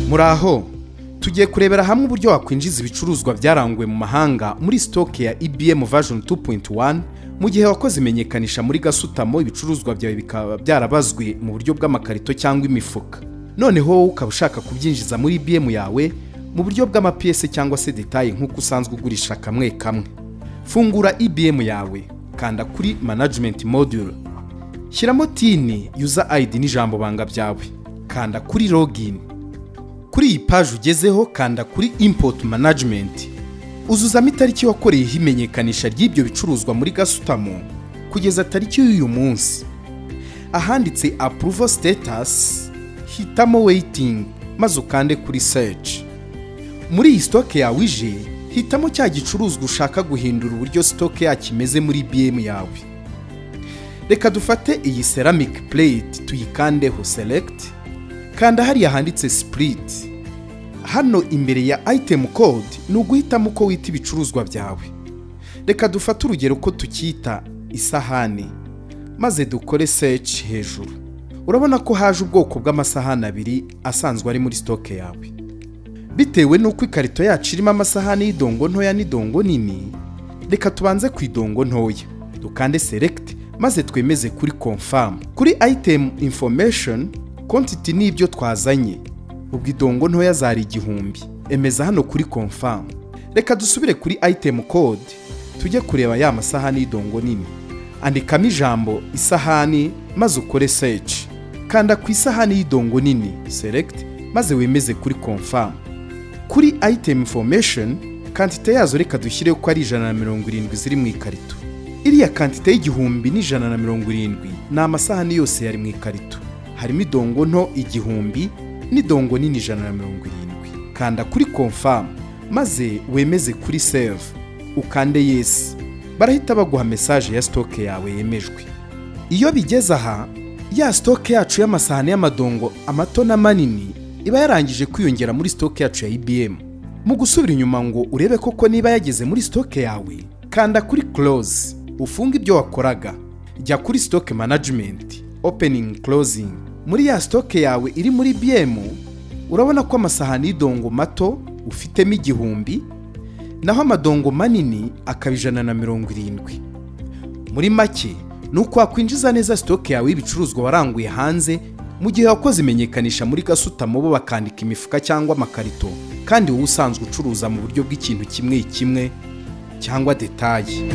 Muraho, tugiye kurebera hamwe uburyo wakwinjiza ibicuruzwa byaranguwe mu mahanga muri stock ya IBM version 2.1 mu gihe wakoze imenyekanisha muri gasutamo ibicuruzwa byawe bikaba byarabazwe mu buryo bw'amakarito cyangwa imifuka. Noneho ukaba ushaka kubyinjiza muri IBM yawe mu buryo bw'amapiyese cyangwa se detaille nk'uko usanzwe ugurisha kamwe kamwe. Fungura IBM yawe, kanda kuri management module. Shyiramo tini, user ID n'ijambo banga byawe. Kanda kuri login. Kuri iyi page ugezeho kanda kuri import management. Uzuzamo itariki wakoreyeho imenyekanisha ry'ibyo bicuruzwa muri gasutamo kugeza tariki y'uyu munsi. Ahanditse approval status, hitamo waiting maze ukande kuri search. Muri iyi stock yawe ije, hitamo cya gicuruzwa ushaka guhindura uburyo stock yakimeze muri IBM yawe. Reka dufate iyi ceramic plate tuyikandeho select. Kanda hariya handitse split. Hano imbere ya item code nuguhitamo uko wita ibicuruzwa byawe. Reka dufate urugero ko tukita isahani maze dukore search hejuru. Urabona ko haje ubwoko bw'amasahani abiri asanzwe ari muri stock yawe. Bitewe nuko ikarito yacu irimo amasahani y'idongo ntoya n'idongo nini, reka tubanze ku idongo ntoya. Dukande select maze twemeze kuri confirm. Kuri item information quantity n'ibyo twazanye. Ubwo idongo ntoya zari 1000. Emeza hano kuri confirm. Reka dusubire kuri item code tujye kureba ya masahani y'idongo nini. Andikamo ijambo isahani maze ukore search. Kanda ku isahani y'idongo nini select maze wemeze kuri confirm. Kuri item information quantity yazo reka dushyire ko ari 170 ziri mu ikarito. Iriya quantity y'igihumbi ni 170 na amasahani yose yari mu ikarito. Harimo idongo nto 1000 n'idongo nini 170. Kanda kuri confirm maze wemeze kuri save. Ukande yes. Barahita baguha message ya stock yawe yemejwe. Iyo bigeze aha, ya stock yacu y'amasahani y'amadongo amato na manini iba yarangije kwiyongera muri stock yacu ya IBM. Mu gusubira inyuma ngo urebe koko niba yageze muri stock yawe, kanda kuri close. Ufunga ibyo wakoraga. Jya kuri stock management, opening closing. Muri ya stock yawe iri muri IBM, urabona ko amasahani y'idongo mato ufitemo 1000, naho amadongo manini akaba 170. Muri make nuko wakwinjiza neza stock yawe y'ibicuruzwa waranguye hanze mu gihe wakoze imenyekanisha muri gasutamo bo bakandika imifuka cyangwa amakarito, kandi wowe usanzwe ucuruza mu buryo bw'ikintu kimwe kimwe cyangwa detaille.